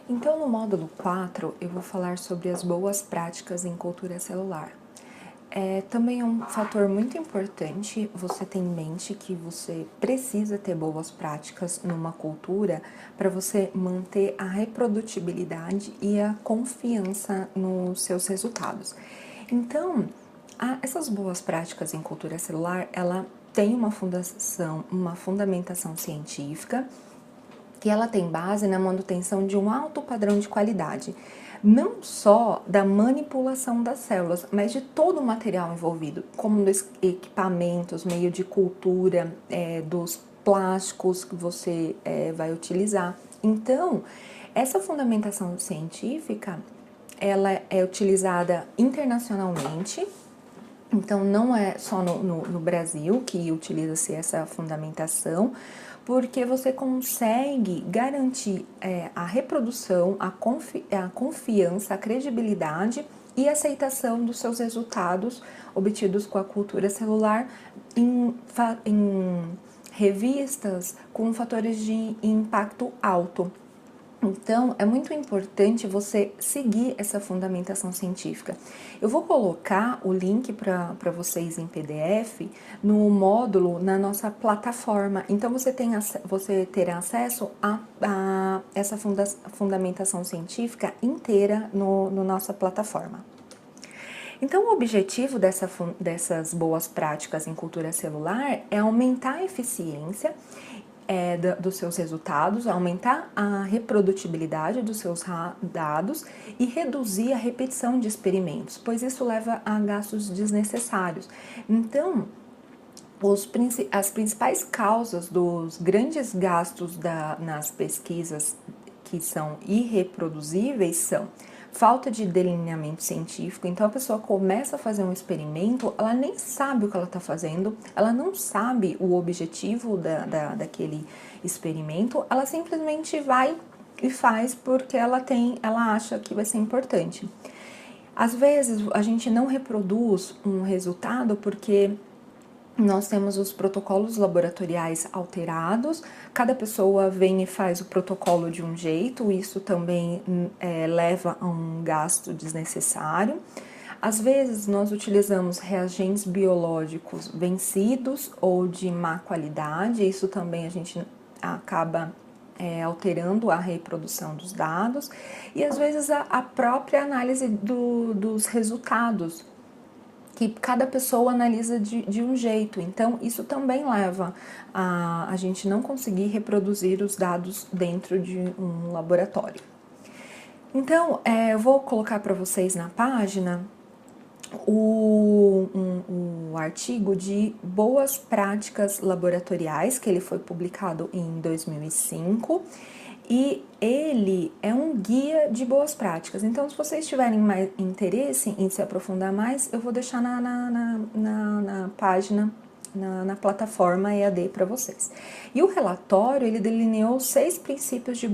Então, no módulo 4, eu vou falar sobre as boas práticas em cultura celular. Também é um fator muito importante você ter em mente que você precisa ter boas práticas numa cultura para você manter a reprodutibilidade e a confiança nos seus resultados. Então, essas boas práticas em cultura celular, ela tem uma fundamentação científica, que ela tem base na manutenção de um alto padrão de qualidade, não só da manipulação das células, mas de todo o material envolvido, como dos equipamentos, meio de cultura, dos plásticos que você vai utilizar. Então, essa fundamentação científica, ela é utilizada internacionalmente. Então, não é só no Brasil que utiliza-se essa fundamentação, porque você consegue garantir a reprodução, a confiança, a credibilidade e aceitação dos seus resultados obtidos com a cultura celular em revistas com fatores de impacto alto. Então, é muito importante você seguir essa fundamentação científica. Eu vou colocar o link para vocês em PDF no módulo na nossa plataforma. Então, você terá acesso a essa fundamentação científica inteira no nossa plataforma. Então, o objetivo dessas boas práticas em cultura celular é aumentar a eficiência dos seus resultados, aumentar a reprodutibilidade dos seus dados e reduzir a repetição de experimentos, pois isso leva a gastos desnecessários. Então, as principais causas dos grandes gastos nas pesquisas que são irreproduzíveis são falta de delineamento científico. Então a pessoa começa a fazer um experimento, ela nem sabe o que ela está fazendo, ela não sabe o objetivo daquele experimento, ela simplesmente vai e faz porque ela acha que vai ser importante. Às vezes a gente não reproduz um resultado porque nós temos os protocolos laboratoriais alterados, cada pessoa vem e faz o protocolo de um jeito, isso também leva a um gasto desnecessário. Às vezes nós utilizamos reagentes biológicos vencidos ou de má qualidade, isso também a gente acaba alterando a reprodução dos dados, e às vezes a própria análise dos resultados, que cada pessoa analisa de um jeito. Então, isso também leva a gente não conseguir reproduzir os dados dentro de um laboratório. Então, eu vou colocar para vocês na página um artigo de boas práticas laboratoriais, que ele foi publicado em 2005, e ele é um guia de boas práticas. Então, se vocês tiverem mais interesse em se aprofundar mais, eu vou deixar na página, na plataforma EAD para vocês. E o relatório, ele delineou 6 princípios de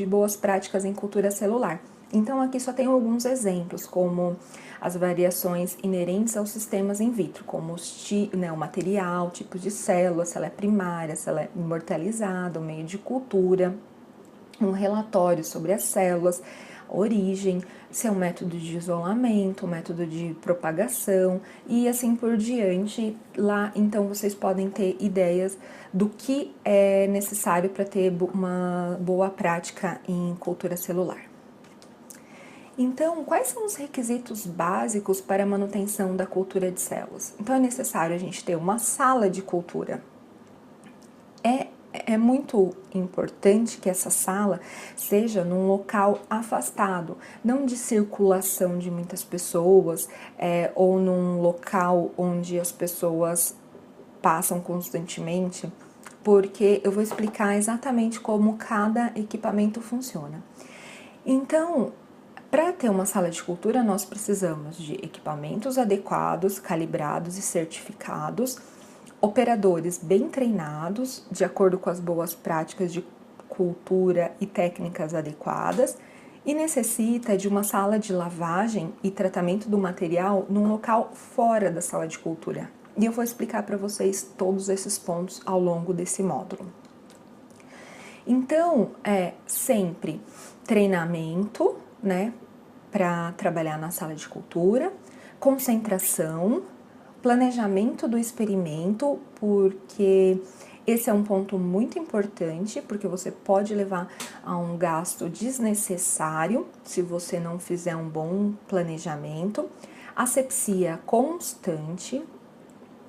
boas práticas em cultura celular. Então, aqui só tem alguns exemplos, como as variações inerentes aos sistemas in vitro, como o material, tipo de célula, se ela é primária, se ela é imortalizada, o meio de cultura, um relatório sobre as células, origem, se é um método de isolamento, um método de propagação e assim por diante. Lá, então, vocês podem ter ideias do que é necessário para ter uma boa prática em cultura celular. Então, quais são os requisitos básicos para a manutenção da cultura de células? Então, é necessário a gente ter uma sala de cultura. É muito importante que essa sala seja num local afastado, não de circulação de muitas pessoas, ou num local onde as pessoas passam constantemente, porque eu vou explicar exatamente como cada equipamento funciona. Então, para ter uma sala de cultura, nós precisamos de equipamentos adequados, calibrados e certificados, operadores bem treinados, de acordo com as boas práticas de cultura e técnicas adequadas, e necessita de uma sala de lavagem e tratamento do material num local fora da sala de cultura. E eu vou explicar para vocês todos esses pontos ao longo desse módulo. Então, sempre treinamento, né, para trabalhar na sala de cultura, concentração, planejamento do experimento, porque esse é um ponto muito importante, porque você pode levar a um gasto desnecessário se você não fizer um bom planejamento. Asepsia constante,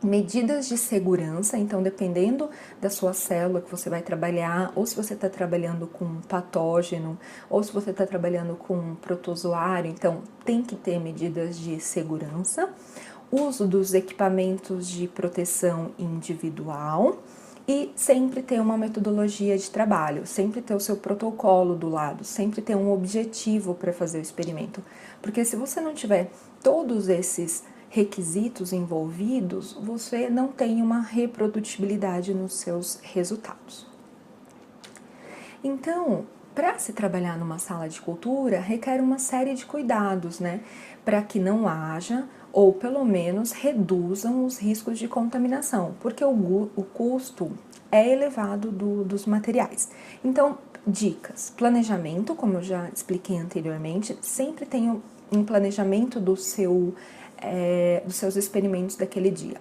medidas de segurança, então dependendo da sua célula que você vai trabalhar, ou se você está trabalhando com patógeno, ou se você está trabalhando com protozoário, então tem que ter medidas de segurança, uso dos equipamentos de proteção individual e sempre ter uma metodologia de trabalho, sempre ter o seu protocolo do lado, sempre ter um objetivo para fazer o experimento, porque se você não tiver todos esses requisitos envolvidos, você não tem uma reprodutibilidade nos seus resultados. Então, para se trabalhar numa sala de cultura, requer uma série de cuidados, né? Para que não haja, ou pelo menos reduzam os riscos de contaminação, porque o custo é elevado dos materiais. Então, dicas: planejamento, como eu já expliquei anteriormente, sempre tenha um planejamento dos seus experimentos daquele dia.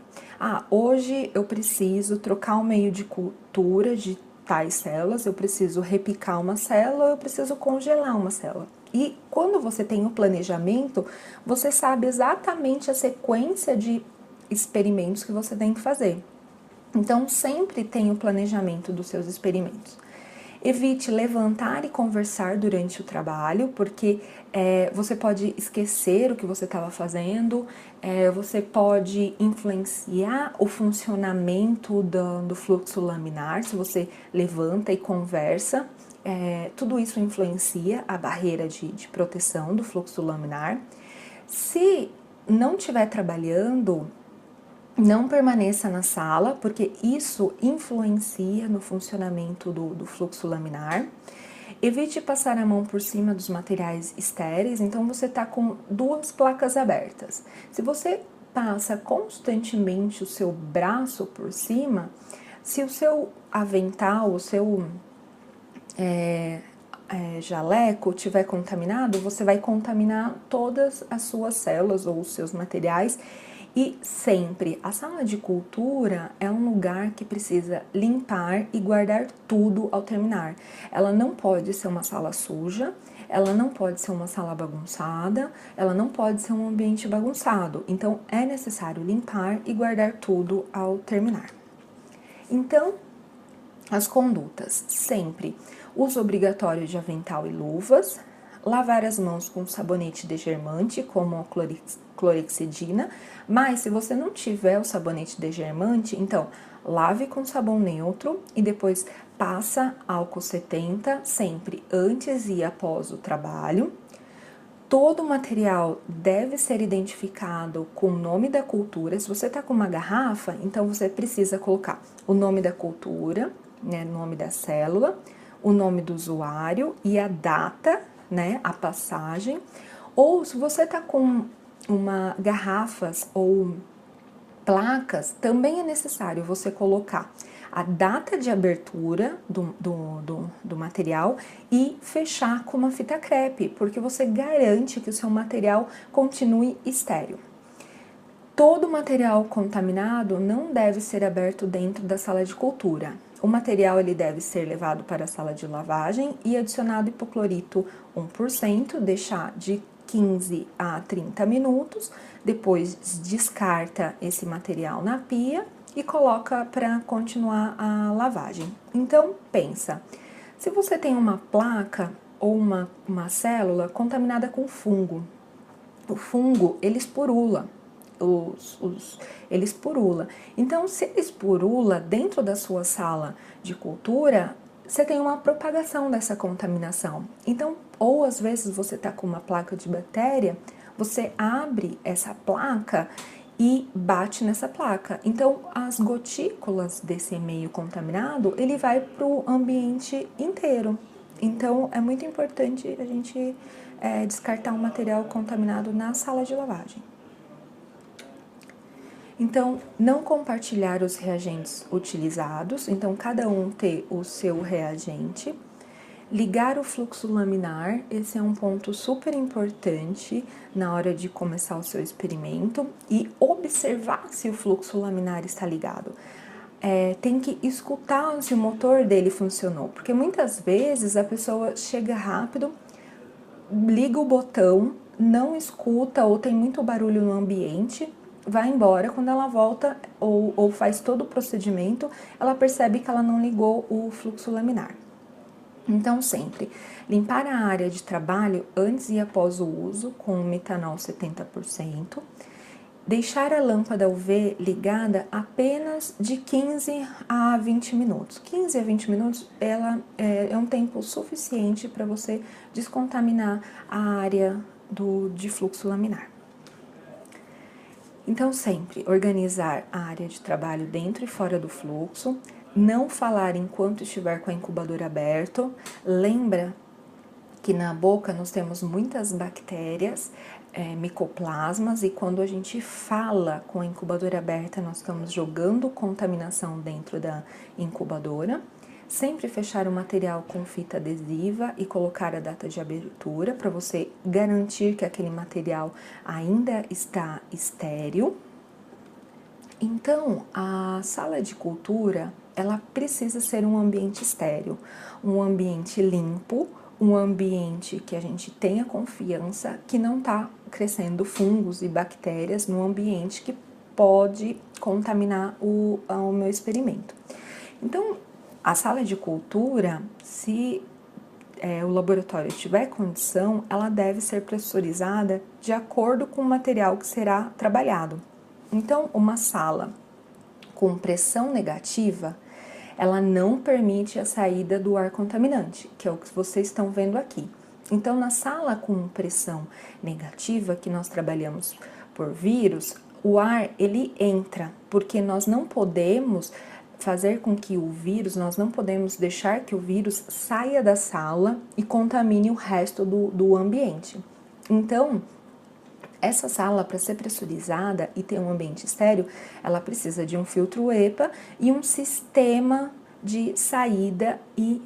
Hoje eu preciso trocar o meio de cultura de tais células, eu preciso repicar uma célula, eu preciso congelar uma célula. E quando você tem o planejamento, você sabe exatamente a sequência de experimentos que você tem que fazer. Então, sempre tenha o planejamento dos seus experimentos. Evite levantar e conversar durante o trabalho, porque você pode esquecer o que você estava fazendo, você pode influenciar o funcionamento do fluxo laminar, se você levanta e conversa, tudo isso influencia a barreira de proteção do fluxo laminar. Se não estiver trabalhando, não permaneça na sala, porque isso influencia no funcionamento do fluxo laminar. Evite passar a mão por cima dos materiais estéreis, então você está com duas placas abertas. Se você passa constantemente o seu braço por cima, se o seu avental, o seu jaleco estiver contaminado, você vai contaminar todas as suas células ou os seus materiais. E sempre, a sala de cultura é um lugar que precisa limpar e guardar tudo ao terminar. Ela não pode ser uma sala suja, ela não pode ser uma sala bagunçada, ela não pode ser um ambiente bagunçado. Então, é necessário limpar e guardar tudo ao terminar. Então, as condutas: sempre uso obrigatório de avental e luvas, lavar as mãos com sabonete degermante, como a clorexidina, mas se você não tiver o sabonete degermante, então lave com sabão neutro e depois passa álcool 70, sempre antes e após o trabalho. Todo o material deve ser identificado com o nome da cultura. Se você está com uma garrafa, então você precisa colocar o nome da cultura, né, nome da célula, o nome do usuário e a data, né, a passagem. Ou se você está com garrafas ou placas, também é necessário você colocar a data de abertura do material e fechar com uma fita crepe, porque você garante que o seu material continue estéril. Todo material contaminado não deve ser aberto dentro da sala de cultura. O material ele deve ser levado para a sala de lavagem e adicionado hipoclorito 1%, deixar de 15 a 30 minutos, depois descarta esse material na pia e coloca para continuar a lavagem. Então, pensa, se você tem uma placa ou uma célula contaminada com fungo, o fungo, ele esporula. Ele esporula. Então, se ele esporula dentro da sua sala de cultura, você tem uma propagação dessa contaminação. Então, ou às vezes você está com uma placa de bactéria, você abre essa placa e bate nessa placa. Então, as gotículas desse meio contaminado, ele vai para o ambiente inteiro. Então, é muito importante a gente descartar um material contaminado na sala de lavagem. Então, não compartilhar os reagentes utilizados, então cada um ter o seu reagente. Ligar o fluxo laminar, esse é um ponto super importante na hora de começar o seu experimento, e observar se o fluxo laminar está ligado. Tem que escutar se o motor dele funcionou, porque muitas vezes a pessoa chega rápido, liga o botão, não escuta ou tem muito barulho no ambiente, vai embora. Quando ela volta ou faz todo o procedimento, ela percebe que ela não ligou o fluxo laminar. Então, sempre limpar a área de trabalho antes e após o uso com metanol 70%, deixar a lâmpada UV ligada apenas de 15 a 20 minutos. 15 a 20 minutos é um tempo suficiente para você descontaminar a área de fluxo laminar. Então, sempre organizar a área de trabalho dentro e fora do fluxo, não falar enquanto estiver com a incubadora aberto. Lembra que na boca nós temos muitas bactérias, micoplasmas, e quando a gente fala com a incubadora aberta, nós estamos jogando contaminação dentro da incubadora. Sempre fechar o material com fita adesiva e colocar a data de abertura para você garantir que aquele material ainda está estéril. Então, a sala de cultura, ela precisa ser um ambiente estéril, um ambiente limpo, um ambiente que a gente tenha confiança, que não está crescendo fungos e bactérias no ambiente que pode contaminar o meu experimento. Então, a sala de cultura, se o laboratório tiver condição, ela deve ser pressurizada de acordo com o material que será trabalhado. Então, uma sala com pressão negativa, ela não permite a saída do ar contaminante, que é o que vocês estão vendo aqui. Então, na sala com pressão negativa, que nós trabalhamos por vírus, o ar, ele entra, porque nós não podemos fazer com que o vírus, nós não podemos deixar que o vírus saia da sala e contamine o resto do ambiente. Então, essa sala, para ser pressurizada e ter um ambiente estéril, ela precisa de um filtro EPA e um sistema de saída e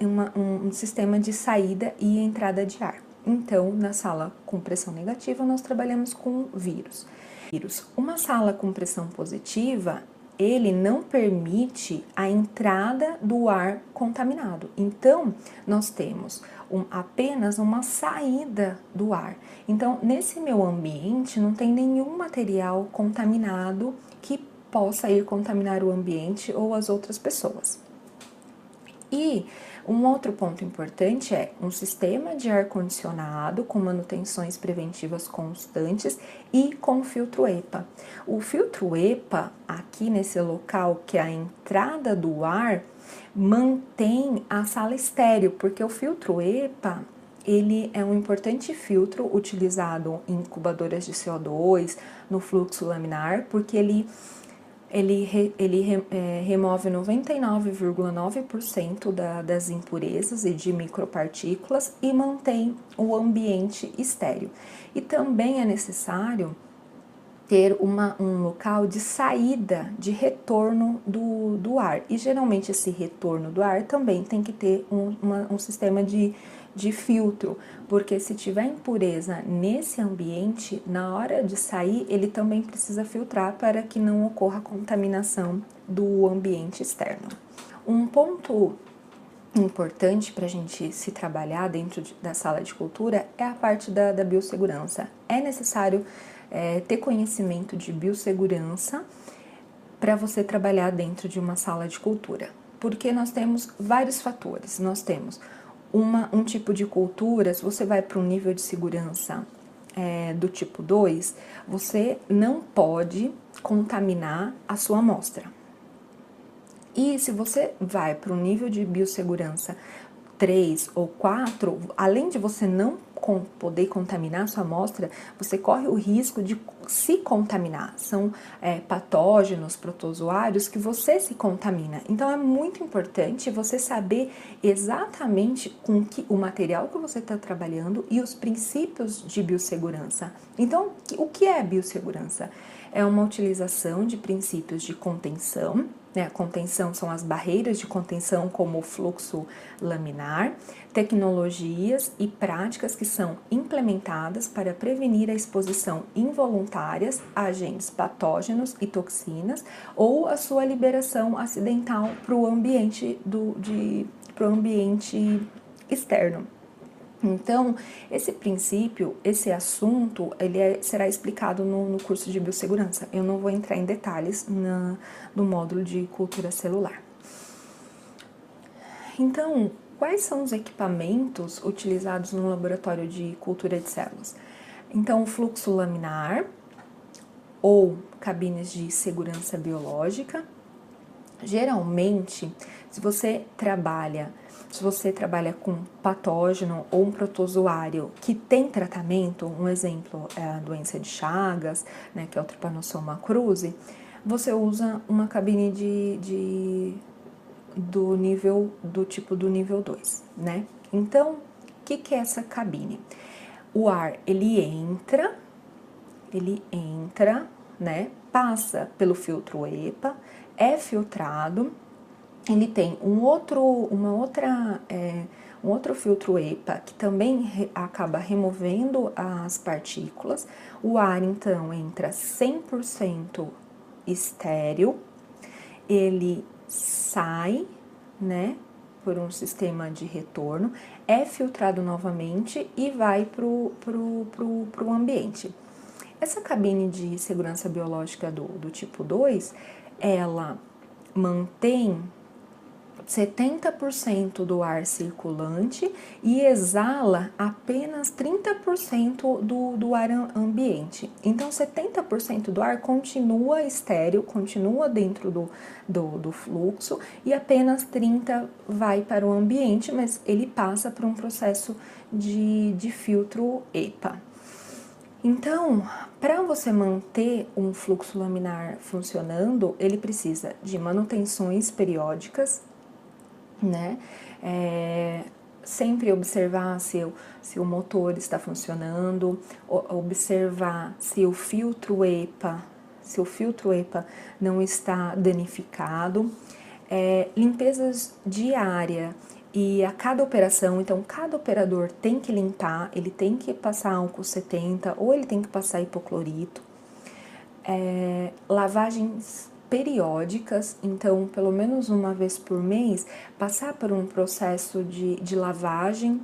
um sistema de saída e entrada de ar. Então, na sala com pressão negativa, nós trabalhamos com vírus. Uma sala com pressão positiva, ele não permite a entrada do ar contaminado. Então, nós temos apenas uma saída do ar. Então, nesse meu ambiente, não tem nenhum material contaminado que possa ir contaminar o ambiente ou as outras pessoas. E um outro ponto importante é um sistema de ar-condicionado com manutenções preventivas constantes e com filtro EPA. O filtro EPA, aqui nesse local, que é a entrada do ar, mantém a sala estéril, porque o filtro EPA, ele é um importante filtro utilizado em incubadoras de CO2, no fluxo laminar, porque ele remove 99,9% das impurezas e de micropartículas e mantém o ambiente estéril. E também é necessário ter um local de saída, de retorno do ar. E geralmente esse retorno do ar também tem que ter um sistema de filtro, porque se tiver impureza nesse ambiente, na hora de sair, ele também precisa filtrar para que não ocorra contaminação do ambiente externo. Um ponto importante para a gente se trabalhar dentro da sala de cultura é a parte da biossegurança. É necessário ter conhecimento de biossegurança para você trabalhar dentro de uma sala de cultura, porque nós temos vários fatores. Nós temos um tipo de cultura, se você vai para um nível de segurança do tipo 2, você não pode contaminar a sua amostra. E se você vai para um nível de biossegurança 3 ou 4, além de você não poder contaminar sua amostra, você corre o risco de se contaminar. São patógenos, protozoários que você se contamina. Então é muito importante você saber exatamente com o material que você está trabalhando e os princípios de biossegurança. Então, o que é biossegurança? É uma utilização de princípios de contenção, né? A contenção são as barreiras de contenção, como o fluxo laminar, tecnologias e práticas que são implementadas para prevenir a exposição involuntárias a agentes patógenos e toxinas ou a sua liberação acidental para o ambiente externo. Então, esse princípio, esse assunto, será explicado no curso de biossegurança. Eu não vou entrar em detalhes no módulo de cultura celular. Então, quais são os equipamentos utilizados no laboratório de cultura de células? Então, o fluxo laminar ou cabines de segurança biológica. Geralmente, se você trabalha com patógeno ou um protozoário que tem tratamento, um exemplo é a doença de Chagas, né, que é o Trypanosoma cruzi, você usa uma cabine do tipo do nível 2, né? Então, o que é essa cabine? O ar, ele entra, né? Passa pelo filtro EPA, é filtrado, ele tem um outro filtro EPA que também acaba removendo as partículas. O ar, então, entra 100% estéril, ele sai, né, por um sistema de retorno, é filtrado novamente e vai pro ambiente. Essa cabine de segurança biológica do tipo 2, ela mantém 70% do ar circulante e exala apenas 30% do ar ambiente. Então, 70% do ar continua estéril, continua dentro do fluxo e apenas 30% vai para o ambiente, mas ele passa por um processo de filtro EPA. Então, para você manter um fluxo laminar funcionando, ele precisa de manutenções periódicas, né? Sempre observar se o motor está funcionando, observar se o filtro EPA não está danificado, limpezas diárias. E a cada operação, então cada operador tem que limpar, ele tem que passar álcool 70 ou ele tem que passar hipoclorito. Lavagens periódicas, então pelo menos uma vez por mês, passar por um processo de lavagem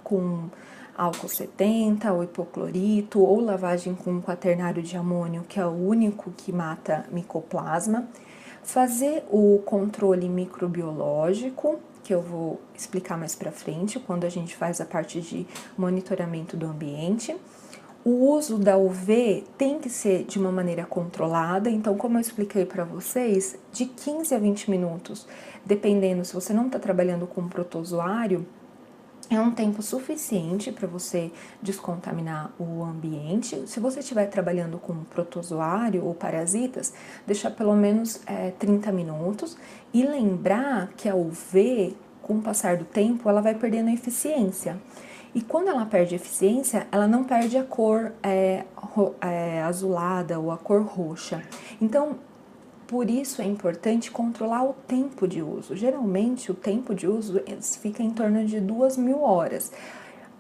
com álcool 70 ou hipoclorito, ou lavagem com quaternário de amônio, que é o único que mata micoplasma. Fazer o controle microbiológico, que eu vou explicar mais para frente, quando a gente faz a parte de monitoramento do ambiente. O uso da UV tem que ser de uma maneira controlada, então, como eu expliquei para vocês, de 15 a 20 minutos, dependendo, se você não está trabalhando com protozoário, é um tempo suficiente para você descontaminar o ambiente. Se você estiver trabalhando com protozoário ou parasitas, deixar pelo menos 30 minutos. E lembrar que a UV, com o passar do tempo, ela vai perdendo eficiência. E quando ela perde eficiência, ela não perde a cor azulada ou a cor roxa. Então, por isso é importante controlar o tempo de uso. Geralmente, o tempo de uso fica em torno de 2.000 horas.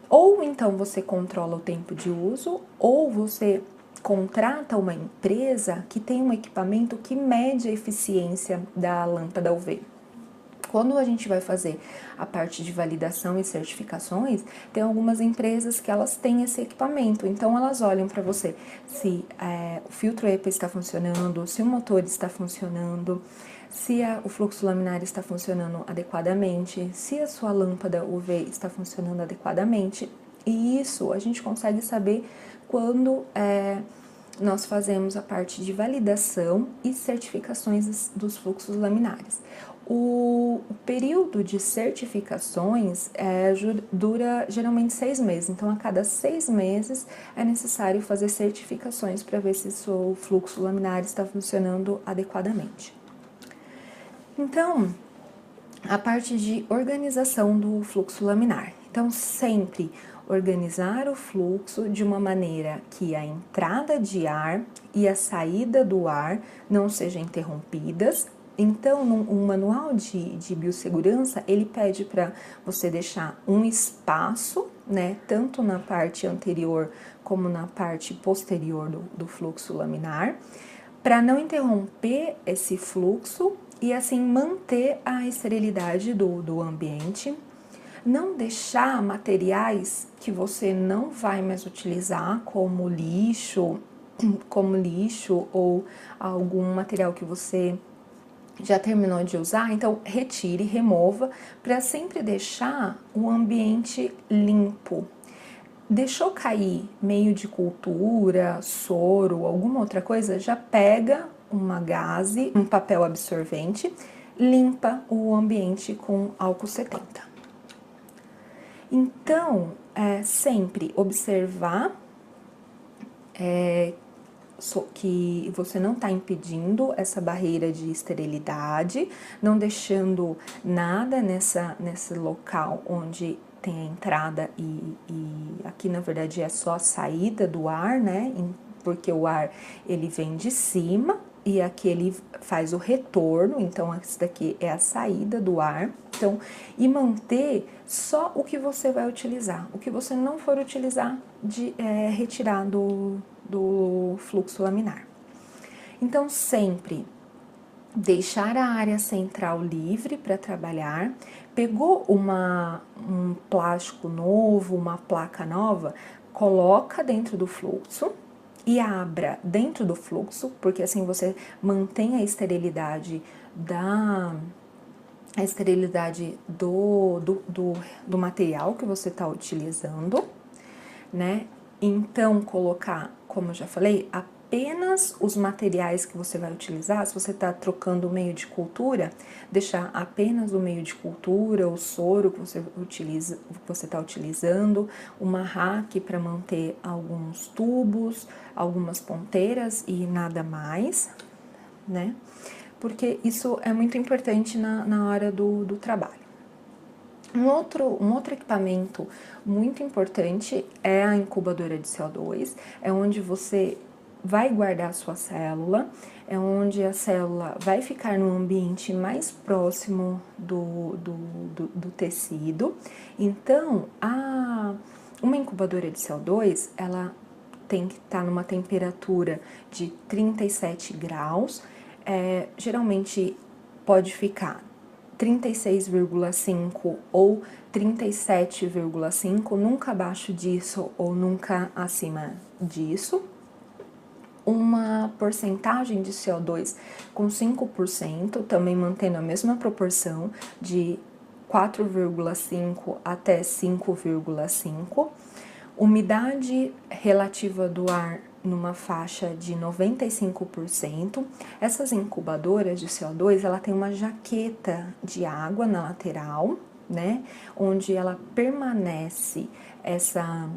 Ou então você controla o tempo de uso, ou você contrata uma empresa que tem um equipamento que mede a eficiência da lâmpada UV. Quando a gente vai fazer a parte de validação e certificações, tem algumas empresas que elas têm esse equipamento, então elas olham para você se o filtro EPA está funcionando, se o motor está funcionando, se o fluxo laminar está funcionando adequadamente, se a sua lâmpada UV está funcionando adequadamente, e isso a gente consegue saber quando nós fazemos a parte de validação e certificações dos fluxos laminares. O período de certificações dura geralmente 6 meses, então a cada 6 meses é necessário fazer certificações para ver se o seu fluxo laminar está funcionando adequadamente. Então, a parte de organização do fluxo laminar. Então, sempre organizar o fluxo de uma maneira que a entrada de ar e a saída do ar não sejam interrompidas. Então, um manual de biossegurança, ele pede para você deixar um espaço, né, tanto na parte anterior como na parte posterior do fluxo laminar, para não interromper esse fluxo e assim manter a esterilidade do ambiente. Não deixar materiais que você não vai mais utilizar, como lixo ou algum material que você já terminou de usar, então retire, remova, para sempre deixar o ambiente limpo. Deixou cair meio de cultura, soro, alguma outra coisa, já pega uma gaze, um papel absorvente, limpa o ambiente com álcool 70. Então, sempre observar que você não está impedindo essa barreira de esterilidade, não deixando nada nesse local onde tem a entrada e aqui na verdade é só a saída do ar, né? Porque o ar ele vem de cima e aqui ele faz o retorno, então esse daqui é a saída do ar. Então, e manter só o que você vai utilizar, o que você não for utilizar, retirar do fluxo laminar. Então, sempre deixar a área central livre para trabalhar. Pegou um plástico novo, uma placa nova, coloca dentro do fluxo e abra dentro do fluxo, porque assim você mantém a esterilidade do material que você está utilizando, né? Então, colocar, como eu já falei, apenas os materiais que você vai utilizar. Se você está trocando o meio de cultura, deixar apenas o meio de cultura, o soro que você está utilizando, uma rack para manter alguns tubos, algumas ponteiras e nada mais, né? Porque isso é muito importante na hora do trabalho. Um outro equipamento muito importante é a incubadora de CO2, é onde você vai guardar a sua célula, é onde a célula vai ficar no ambiente mais próximo do tecido. Então, uma incubadora de CO2, ela tem que estar numa temperatura de 37 graus, geralmente pode ficar 36,5 ou 37,5, nunca abaixo disso ou nunca acima disso. Uma porcentagem de CO2 com 5%, também mantendo a mesma proporção de 4,5 até 5,5. Umidade relativa do ar numa faixa de 95%. Essas incubadoras de CO2, ela tem uma jaqueta de água na lateral, né? Onde ela permanece essa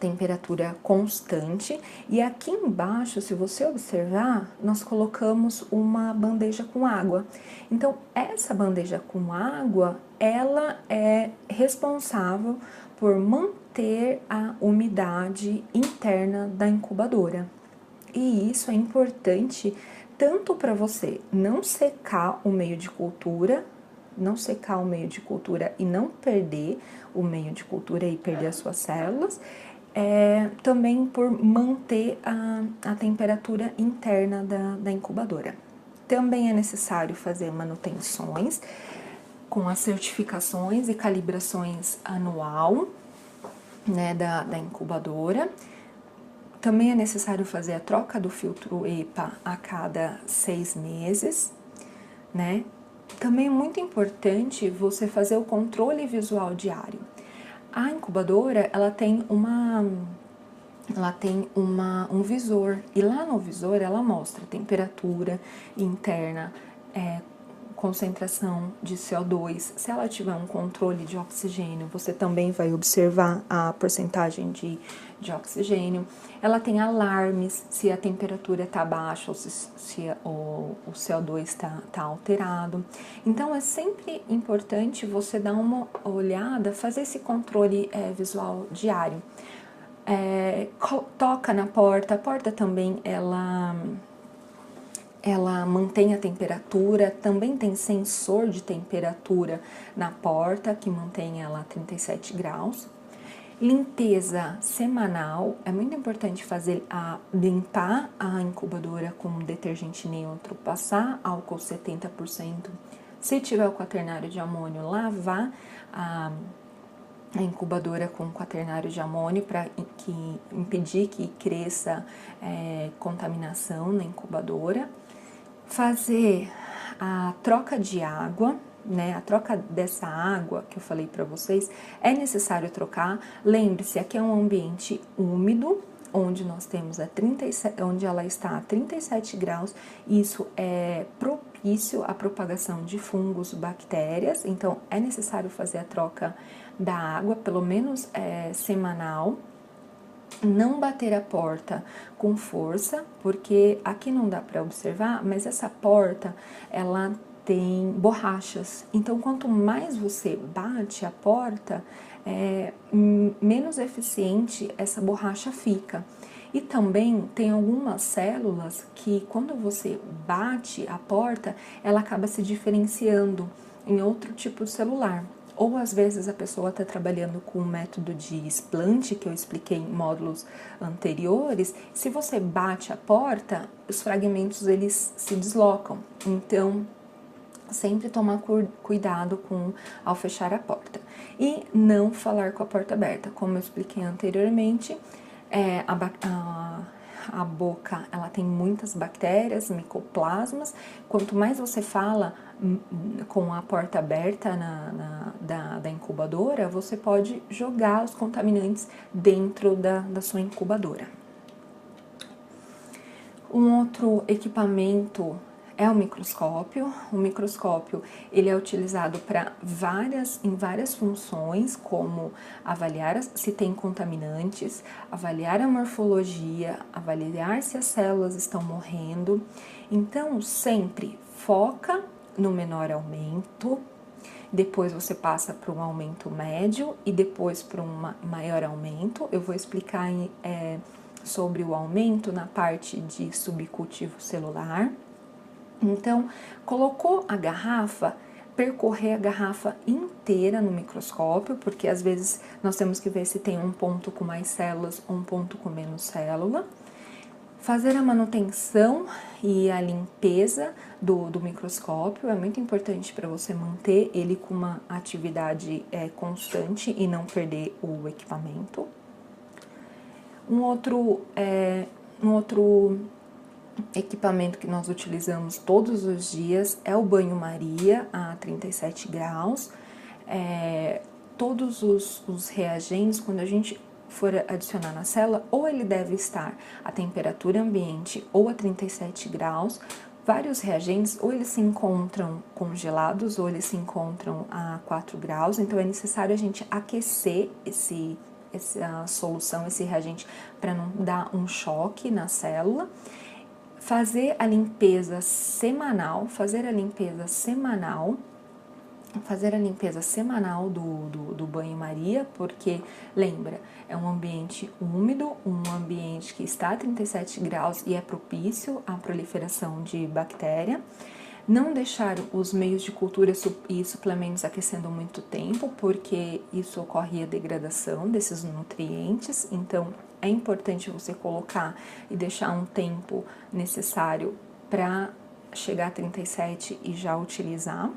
temperatura constante. E aqui embaixo, se você observar, nós colocamos uma bandeja com água. Então, essa bandeja com água, ela é responsável por manter a umidade interna da incubadora. E isso é importante tanto para você não secar o meio de cultura, e não perder o meio de cultura e perder as suas células, também por manter a temperatura interna da incubadora. Também é necessário fazer manutenções com as certificações e calibrações anual, né, da incubadora. Também é necessário fazer a troca do filtro EPA a cada 6 meses, né? Também é muito importante você fazer o controle visual diário. A incubadora, ela tem um visor, e lá no visor ela mostra a temperatura interna, concentração de CO2, se ela tiver um controle de oxigênio, você também vai observar a porcentagem de oxigênio. Ela tem alarmes se a temperatura está baixa ou se o CO2 está alterado. Então, é sempre importante você dar uma olhada, fazer esse controle visual diário. Toca na porta, a porta também, ela mantém a temperatura, também tem sensor de temperatura na porta, que mantém ela a 37 graus. Limpeza semanal, é muito importante limpar a incubadora com detergente neutro, passar álcool 70%. Se tiver o quaternário de amônio, lavar a incubadora com quaternário de amônio para impedir que cresça contaminação na incubadora. Fazer a troca de água, né? A troca dessa água que eu falei para vocês, é necessário trocar. Lembre-se, aqui é um ambiente úmido, onde nós temos onde ela está a 37 graus, isso é propício à propagação de fungos, bactérias, então é necessário fazer a troca da água, pelo menos semanal. Não bater a porta com força, porque aqui não dá para observar, mas essa porta, ela tem borrachas. Então, quanto mais você bate a porta, menos eficiente essa borracha fica. E também tem algumas células que, quando você bate a porta, ela acaba se diferenciando em outro tipo de celular. Ou às vezes a pessoa está trabalhando com o método de explante, que eu expliquei em módulos anteriores. Se você bate a porta, os fragmentos eles se deslocam. Então, sempre tomar cuidado ao fechar a porta. E não falar com a porta aberta. Como eu expliquei anteriormente, a boca ela tem muitas bactérias, micoplasmas. Quanto mais você fala com a porta aberta da incubadora, você pode jogar os contaminantes dentro da sua incubadora. Um outro equipamento é o microscópio. O microscópio ele é utilizado em várias funções, como avaliar se tem contaminantes, avaliar a morfologia, avaliar se as células estão morrendo. Então, sempre foca no menor aumento, depois você passa para um aumento médio e depois para um maior aumento. Eu vou explicar sobre o aumento na parte de subcultivo celular. Então, colocou a garrafa, percorrer a garrafa inteira no microscópio, porque às vezes nós temos que ver se tem um ponto com mais células ou um ponto com menos célula. Fazer a manutenção e a limpeza do microscópio é muito importante para você manter ele com uma atividade constante e não perder o equipamento. Um outro equipamento que nós utilizamos todos os dias é o banho-maria a 37 graus. Todos os reagentes, quando a gente for adicionar na célula, ou ele deve estar a temperatura ambiente ou a 37 graus. Vários reagentes, ou eles se encontram congelados, ou eles se encontram a 4 graus, então é necessário a gente aquecer essa solução, esse reagente, para não dar um choque na célula. Fazer a limpeza semanal do banho-maria, porque, lembra, é um ambiente úmido, um ambiente que está a 37 graus e é propício à proliferação de bactéria. Não deixar os meios de cultura e suplementos aquecendo muito tempo, porque isso ocorre a degradação desses nutrientes. Então, é importante você colocar e deixar um tempo necessário para chegar a 37 e já utilizar.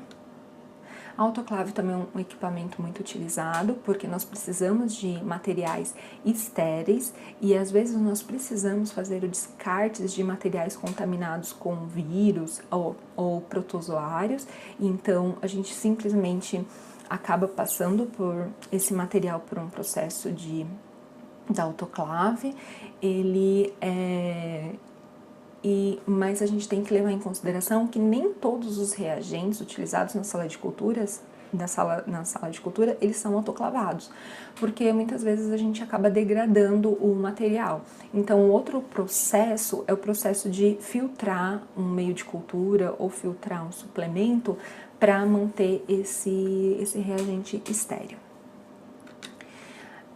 A autoclave também é um equipamento muito utilizado, porque nós precisamos de materiais estéreis e às vezes nós precisamos fazer o descarte de materiais contaminados com vírus ou protozoários, então a gente simplesmente acaba passando por esse material por um processo da autoclave. Ele mas a gente tem que levar em consideração que nem todos os reagentes utilizados na sala de culturas, na sala de cultura, eles são autoclavados, porque muitas vezes a gente acaba degradando o material. Então, outro processo é o processo de filtrar um meio de cultura ou filtrar um suplemento para manter esse reagente estéril.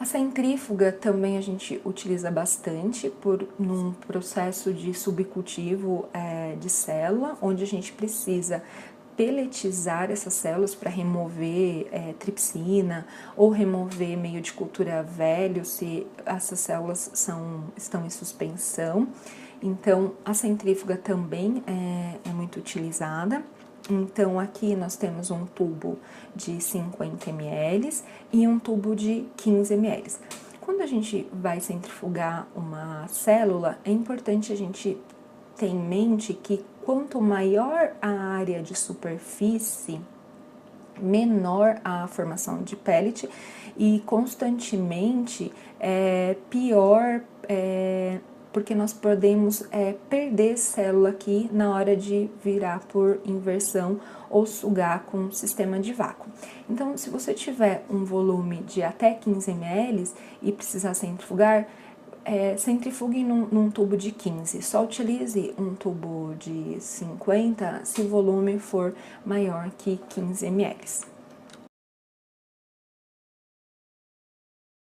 A centrífuga também a gente utiliza bastante num processo de subcultivo de célula, onde a gente precisa peletizar essas células para remover tripsina ou remover meio de cultura velho se essas células estão em suspensão. Então, a centrífuga também é muito utilizada. Então, aqui nós temos um tubo de 50 ml e um tubo de 15 ml. Quando a gente vai centrifugar uma célula, é importante a gente ter em mente que quanto maior a área de superfície, menor a formação de pellet e constantemente pior, porque nós podemos perder célula aqui na hora de virar por inversão ou sugar com um sistema de vácuo. Então, se você tiver um volume de até 15 ml e precisar centrifugar, centrifugue num tubo de 15, só utilize um tubo de 50 se o volume for maior que 15 ml.